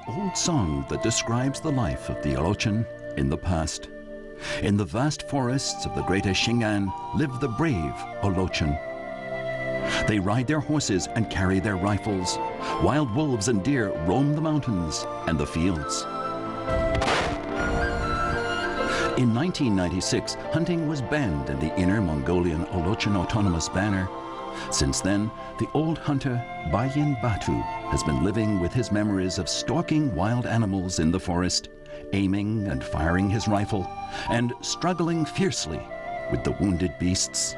old song that describes the life of the Olochen in the past. In the vast forests of the greater Xing'an live the brave Olochen. They ride their horses and carry their rifles. Wild wolves and deer roam the mountains and the fields. In 1996, hunting was banned in the Inner Mongolian Olochen Autonomous Banner. Since then, the old hunter Bayan Batu has been living with his memories of stalking wild animals in the forest, aiming and firing his rifle, and struggling fiercely with the wounded beasts.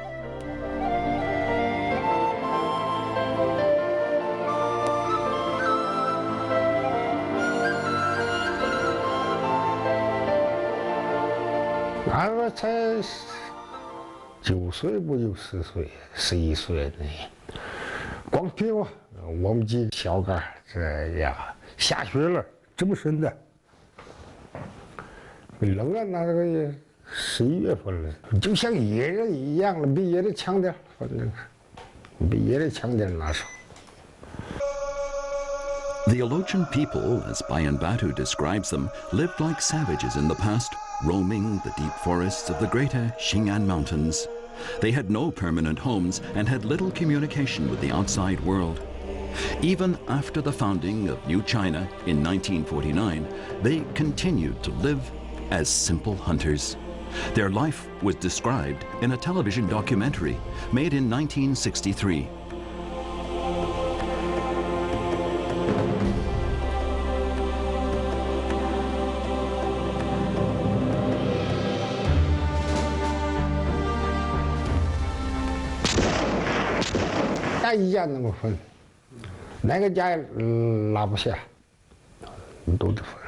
我才9岁不就10岁、11岁呢？光凭我们几个小杆儿，这呀，下雪了，这么深的，冷啊，那个11月份了，就像野人一样了，比野人强点，反正是比野人强点那时候。 The Olochen people, as Bayan Batu describes them, lived like savages in the past, roaming the deep forests of the greater Xing'an Mountains. They had no permanent homes and had little communication with the outside world. Even after the founding of New China in 1949, they continued to live as simple hunters. Their life was described in a television documentary made in 1963.一家那么分，哪个家拉不下，都得分。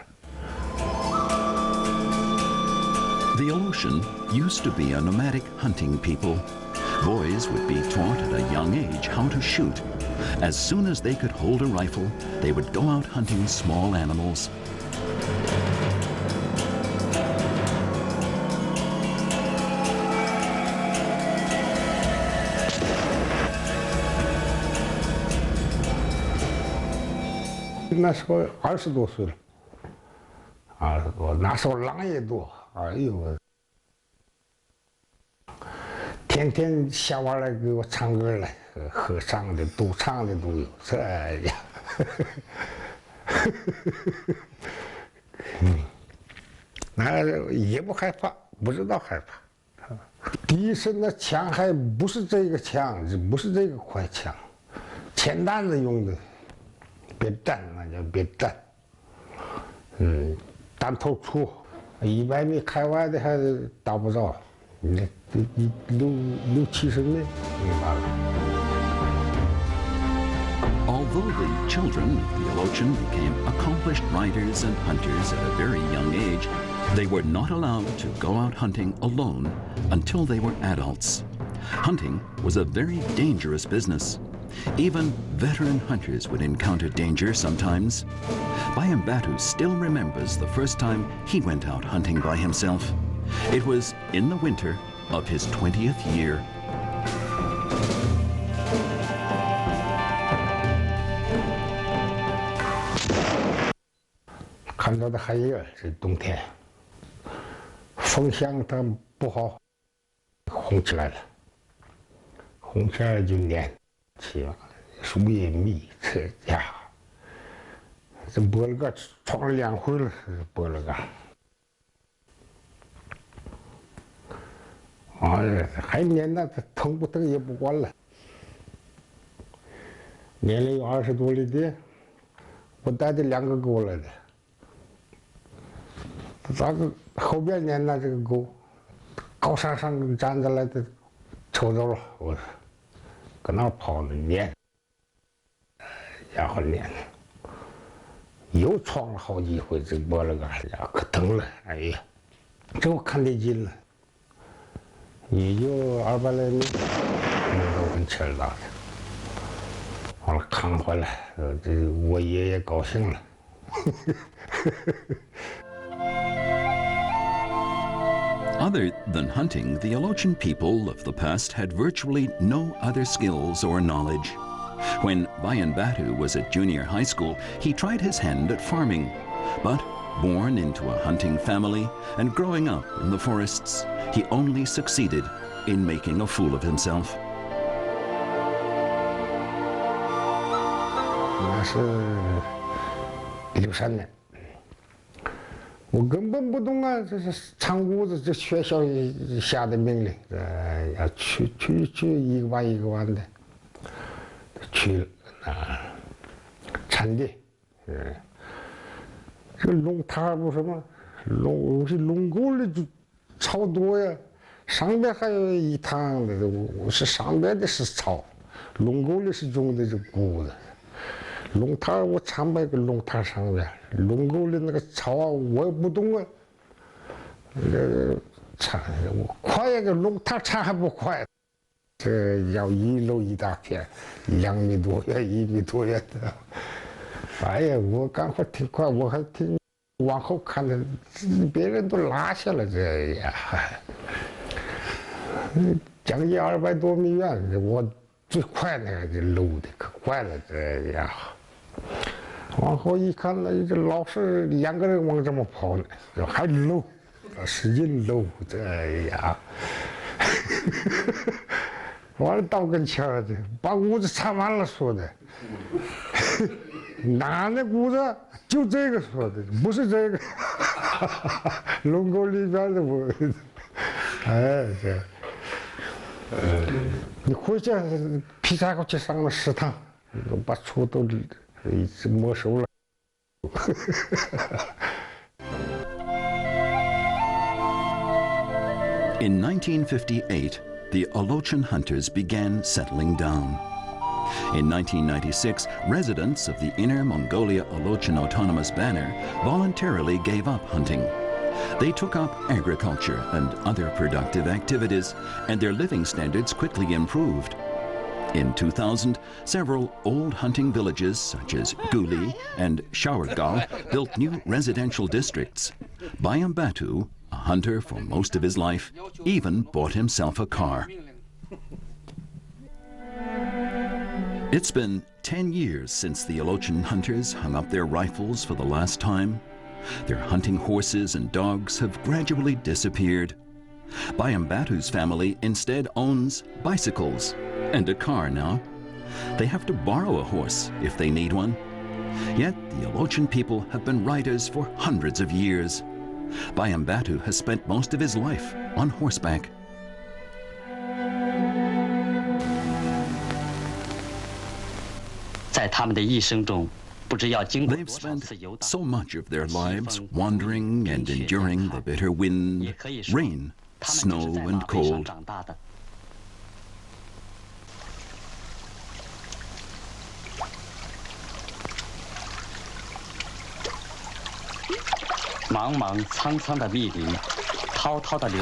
The Olochen used to be a nomadic hunting people. Boys would be taught at a young age how to shoot. As soon as they could hold a rifle, they would go out hunting small animals.那时候20多岁了，20多，那时候狼也多，哎呦，天天下晚来给我唱歌来，合唱的、独唱的都有，这呀，那也不害怕，不知道害怕。第一声的枪还不是这个枪，不是这个快枪，铅弹子用的。 别弹，那叫别弹。弹头粗，100米开外的还打不着，你6、70米，明白了。 Although the children of the Olochen became accomplished riders and hunters at a very young age, they were not allowed to go out hunting alone until they were adults. Hunting was a very dangerous business. Even veteran hunters would encounter danger sometimes. Bayan Batu still remembers the first time he went out hunting by himself. It was in the winter of his 20th year. "看到的海叶是冬天，风向它不好，红起来了，红起来就粘。 起树叶密，这家伙，这剥了个闯了2回了，剥了个。哎，还粘那疼不疼也不管了，粘了有20多里地，我带的2个狗来的，咋个后边粘那这个狗，高山上站着来的，抽走了我。 搁那跑呢，撵，家伙撵，又闯了好几回，这脖子杆呀，可疼了，哎呀，这我看得紧了，也就200来米，那都跟气儿大的，完了扛回来，这我爷爷高兴了。Other than hunting, the Olochen people of the past had virtually no other skills or knowledge. When Bayan Batu was at junior high school, he tried his hand at farming. But born into a hunting family and growing up in the forests, he only succeeded in making a fool of himself. 那是63年，我根本不懂啊，这是长谷子，这学校下的命令，要去一个班一个班的，去了啊，产地，这个龙塔不什么龙沟里就草多呀，上边还有一塘的，我是上边的是草，龙沟里是种的这谷子。 龙塔我参拜个龙塔上面，龙沟里那个草啊，我也不懂啊。铲我快呀，个龙塔铲还不快，这要一篓一大片，2米多远、1米多远的。哎呀，我干活挺快，我还挺往后看的，别人都拉下了这呀，将近200多米远，我最快那个就搂的可快了这呀。 往后一看，那这老是2个人往这么跑呢，还搂，使劲搂，这呀，完了到跟前儿的，把屋子铲完了说的，哪那屋子就这个说的，不是这个，龙沟里边的我，哎这，你回去劈柴过去上了食堂，把锄都。 没收了。In 1958, the Olochen hunters began settling down. In 1996, residents of the Inner Mongolia Olochen Autonomous Banner voluntarily gave up hunting. They took up agriculture and other productive activities, and their living standards quickly improved. In 2000, several old hunting villages such as Guli and Shawargal built new residential districts. Bayan Batu, a hunter for most of his life, even bought himself a car. It's been 10 years since the Olochen hunters hung up their rifles for the last time. Their hunting horses and dogs have gradually disappeared. Bayan Batu's family instead owns bicycles and a car now. They have to borrow a horse if they need one. Yet the Olochen people have been riders for hundreds of years. Bayan Batu has spent most of his life on horseback. They've spent so much of their lives wandering and enduring the bitter wind, rain, snow and cold.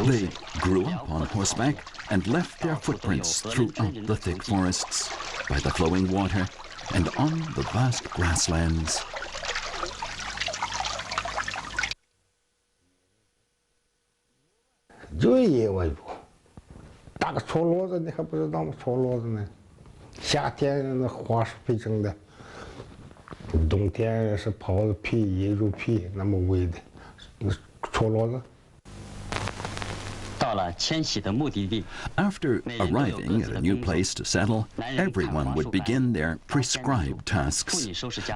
They grew up on horseback and left their footprints throughout the thick forests, by the flowing water, and on the vast grasslands. After arriving at a new place to settle, everyone would begin their prescribed tasks.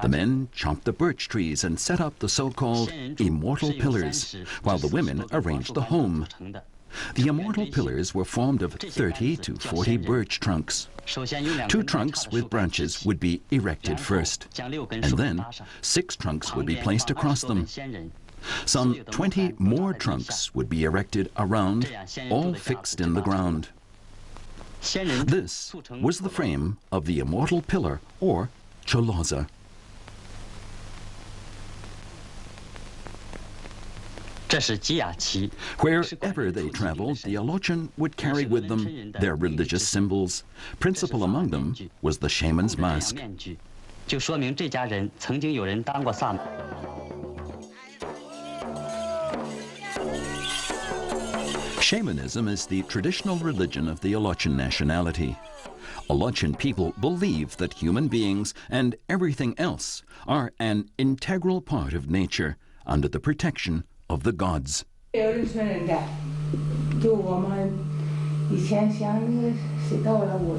The men chopped the birch trees and set up the so-called immortal pillars, while the women arranged the home. The immortal pillars were formed of 30 to 40 birch trunks. 2 trunks with branches would be erected first, and then 6 trunks would be placed across them. Some 20 more trunks would be erected around, all fixed in the ground. This was the frame of the immortal pillar, or choloza. Wherever they traveled, the Olochen would carry with them their religious symbols. Principal among them was the shaman's mask. Shamanism is the traditional religion of the Olochen nationality. Alochin people believe that human beings and everything else are an integral part of nature under the protection of the gods. 有人说人的，就我们以前想那个谁到了我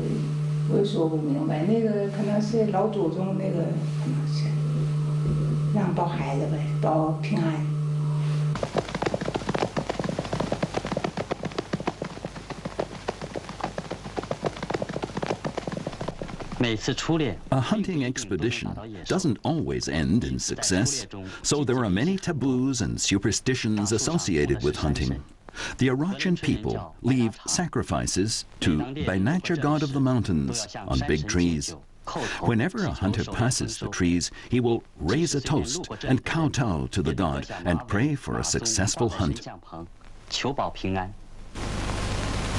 也说不明白，那个可能是老祖宗那个可能是让保孩子呗，保平安。A hunting expedition doesn't always end in success, so there are many taboos and superstitions associated with hunting. The Arachan people leave sacrifices to Bainacha, god of the mountains, on big trees. Whenever a hunter passes the trees, he will raise a toast and kowtow to the god and pray for a successful hunt.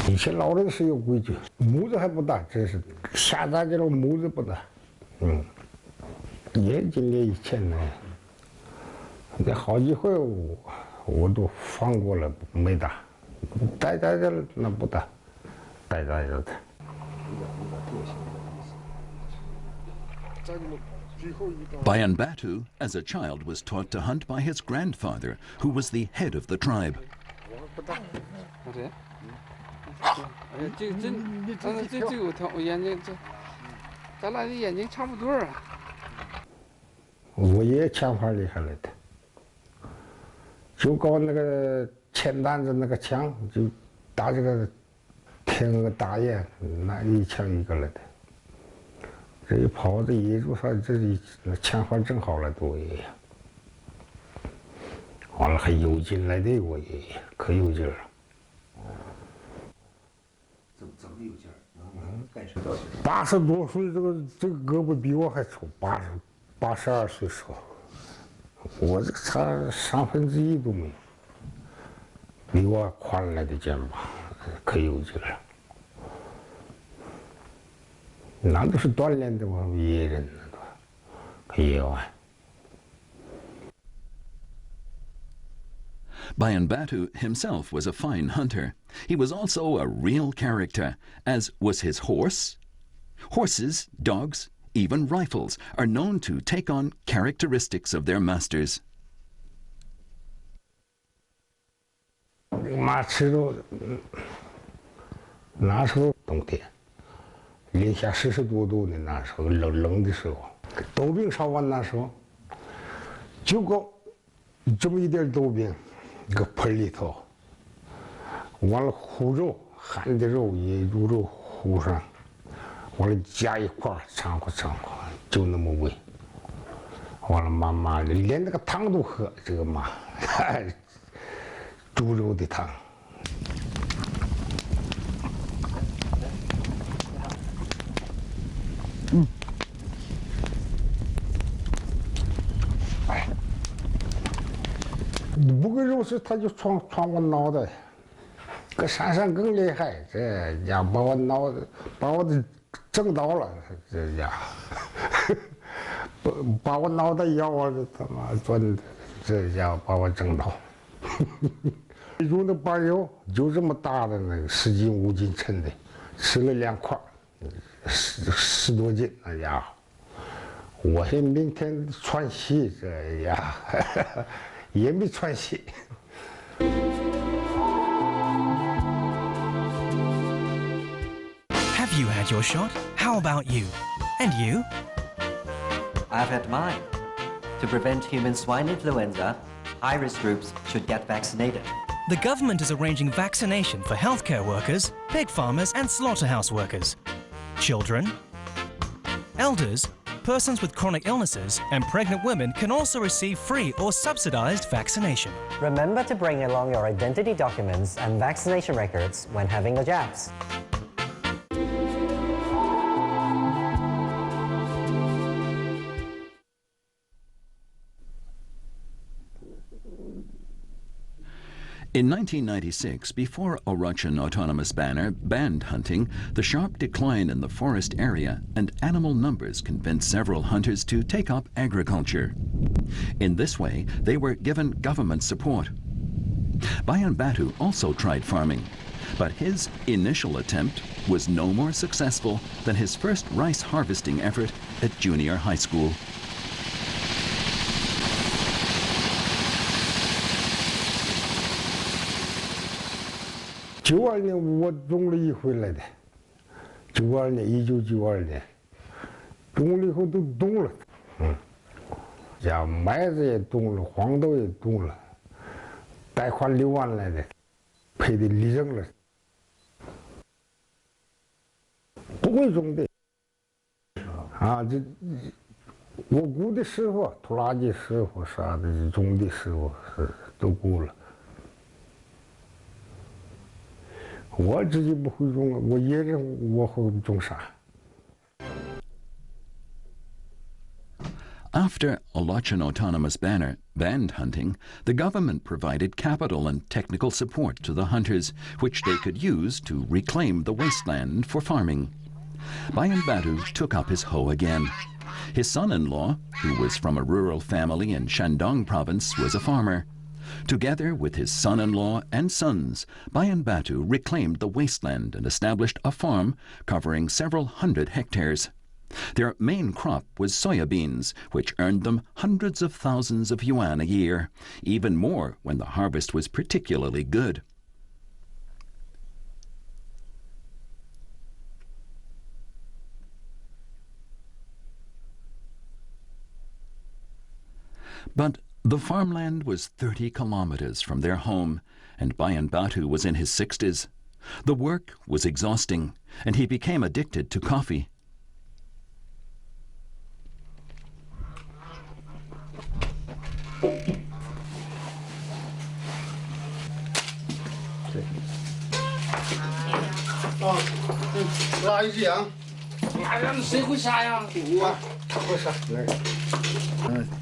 以前老人是有规矩，母子还不大，这是下大街了母子不大，也今年以前呢，这好几回我都放过了，没打，带大家那不打，带大家的。Bayan Batu, as a child, was taught to hunt by his grandfather, who was the head of the tribe. 这有条眼睛，咱俩的眼睛差不多啊。我爷枪法厉害了的，就搞那个铅弹子那个枪，就打这个天鹅大雁，那一枪一个了的。这一跑这野猪上，这一枪法正好了，对我爷爷。完了还有劲来的，我爷爷可有劲了。 怎么有劲儿？能感受到？80多岁，这个胳膊比我还粗，82岁时候，我这差1/3都没有，比我宽来的肩膀，可有劲了。那都是锻炼的嘛，野人呢，可野外。 Bayan Batu himself was a fine hunter. He was also a real character, as was his horse. Horses, dogs, even rifles are known to take on characteristics of their masters. 马吃肉，那时候冬天，零下40多度的那时候，冷的时候，豆饼烧完那时候，就搞这么一点豆饼。 一个盆里头，完了烀肉，汗的肉、野猪肉烀上，完了加一块掺和，就那么喂。完了慢慢的，连那个汤都喝，这个嘛，猪肉的汤。不给肉吃，他就闯我脑袋。搁山上更厉害，这家把我的整倒了，这家把我脑袋咬我，他妈钻，这家伙把我整倒。用的板油就这么大的那个10斤5斤称的，吃了2块，10多斤那家伙。我是明天穿洗，这家伙。 也没穿洗。Have you had your shot? How about you? And you? I've had mine. To prevent human swine influenza, high-risk groups should get vaccinated. The government is arranging vaccination for healthcare workers, pig farmers and slaughterhouse workers. Children, elders, persons with chronic illnesses and pregnant women can also receive free or subsidized vaccination. Remember to bring along your identity documents and vaccination records when having the jabs. In 1996, before Arachan Autonomous Banner banned hunting, the sharp decline in the forest area and animal numbers convinced several hunters to take up agriculture. In this way, they were given government support. Bayan Batu also tried farming. But his initial attempt was no more successful than his first rice harvesting effort at junior high school.92年我种了一回来的，92年，1992年，种了以后都冻了，像麦子也冻了，黄豆也冻了，贷款6万来的，赔的离扔了，不会种的，这我雇的师傅，拖拉机师傅啥的，种的师傅都雇了。 我自己不会种，我野人我会种啥？ After Alochin Autonomous Banner banned hunting, the government provided capital and technical support to the hunters, which they could use to reclaim the wasteland for farming. Bayan Batu took up his hoe again. His son-in-law, who was from a rural family in Shandong province, was a farmer. Together with his son-in-law and sons, Bayan Batu reclaimed the wasteland and established a farm covering several hundred hectares. Their main crop was soybeans, which earned them hundreds of thousands of yuan a year, even more when the harvest was particularly good. But the farmland was 30 kilometers from their home, and Bayan Batu was in his 60s. The work was exhausting, and he became addicted to coffee.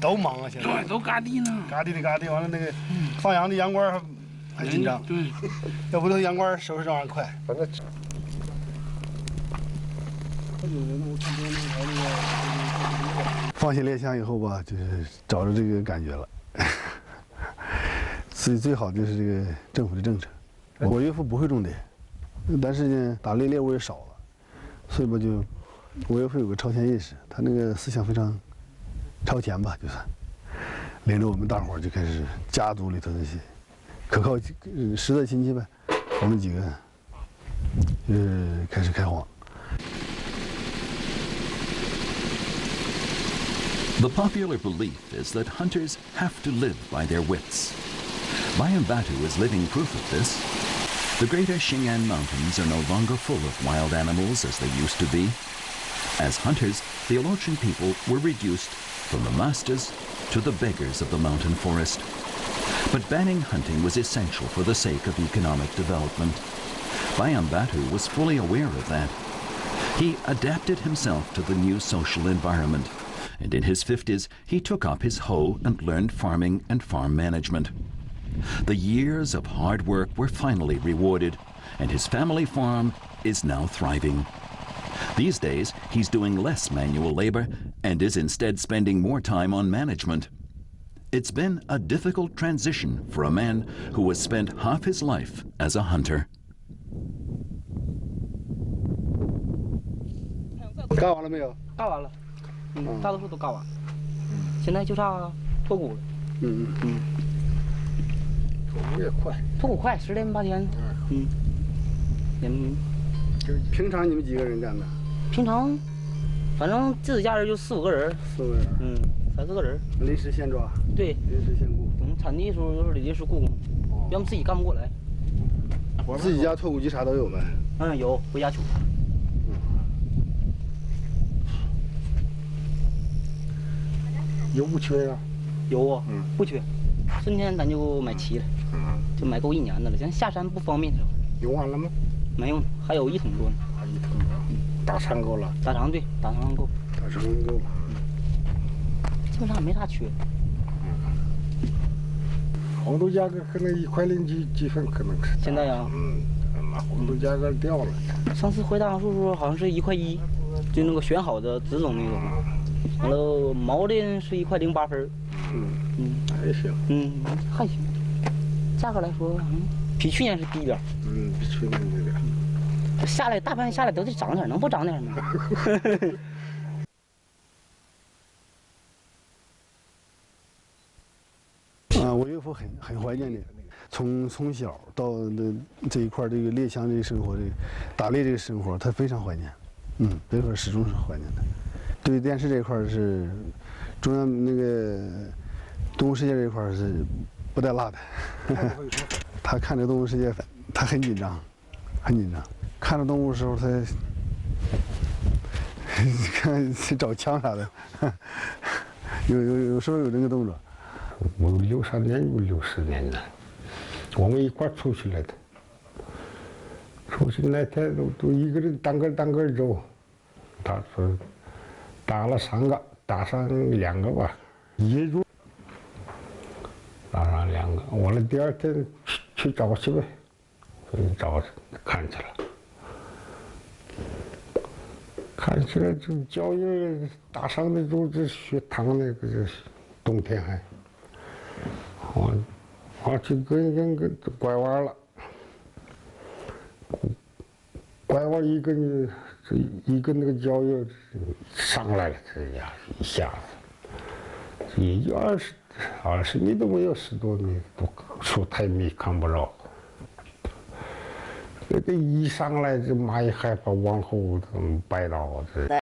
"都忙啊，现在都嘎地呢，嘎地的嘎地，完了那个放羊的羊倌还紧张，对，要不都羊倌收拾这玩意儿快。反正放心猎枪以后吧，就是找着这个感觉了。最好就是这个政府的政策。我岳父不会种田，但是呢，打猎猎物也少了，所以吧就我岳父有个超前意识，他那个思想非常超前吧，就算领着我们大伙儿就开始家族里头那些可靠实在亲戚呗，我们几个开始开荒。 The popular belief is that hunters have to live by their wits. Bayan Batu is living proof of this. The greater Xing'an Mountains are no longer full of wild animals as they used to be. As hunters, the Alochin people were reduced from the masters to the beggars of the mountain forest. But banning hunting was essential for the sake of economic development. Bayan Batu was fully aware of that. He adapted himself to the new social environment, and in his 50s, he took up his hoe and learned farming and farm management. The years of hard work were finally rewarded, and his family farm is now thriving. These days, he's doing less manual labor and is instead spending more time on management. It's been a difficult transition for a man who has spent half his life as a hunter. 干完了没有？干完了，大多数都干完，现在就差脱骨了。脱骨也快，脱骨快，10天8天。就是平常你们几个人干的？平常，反正自己家人就4、5个人。4个人。3、4个人。临时现抓。对，临时现雇。产地的时候都是临时雇工，要么自己干不过来。自己家脱骨机啥都有呗？有，回家取。有不缺呀？有啊，不缺。春天咱就买齐了，就买够1年的了。现在下山不方便，用完了吗？没用，还有1桶多呢。还1桶多，大肠够了。大肠对，大肠够。大肠够了。基本上没啥缺。黄豆价格可能1块0几分，可能是。现在呀，黄豆价格掉了。上次回大杨树时候好像是1块1，就那个选好的紫种那种。完了毛的是1块08分。还行。还行。价格来说，比去年是低点。比去年低点。下来大盘下来都得涨点，能不涨点吗？我岳父很怀念的，从小到这一块这个猎枪这个生活，这个打猎这个生活，他非常怀念。这块始终是怀念的。对电视这块是中央那个动物世界这块是不带落的。他看这动物世界，他很紧张，很紧张。看着动物的时候，他看找枪啥的，有时候有这个动作。我63年有60年了，我们一块出去了的。出去那天都一个人单个走，他说打了3个，打上2个吧，野猪打上2个。完了第2天去找去呗，找看去了。看起来这脚印打伤的都是血淌那个，冬天还。我去跟拐弯了，拐弯一个那个脚印上来了，这呀一下子，也就20米都没有，10多米，都树太密看不着。这个一上来，这蚂蚁害怕往后掰倒，这。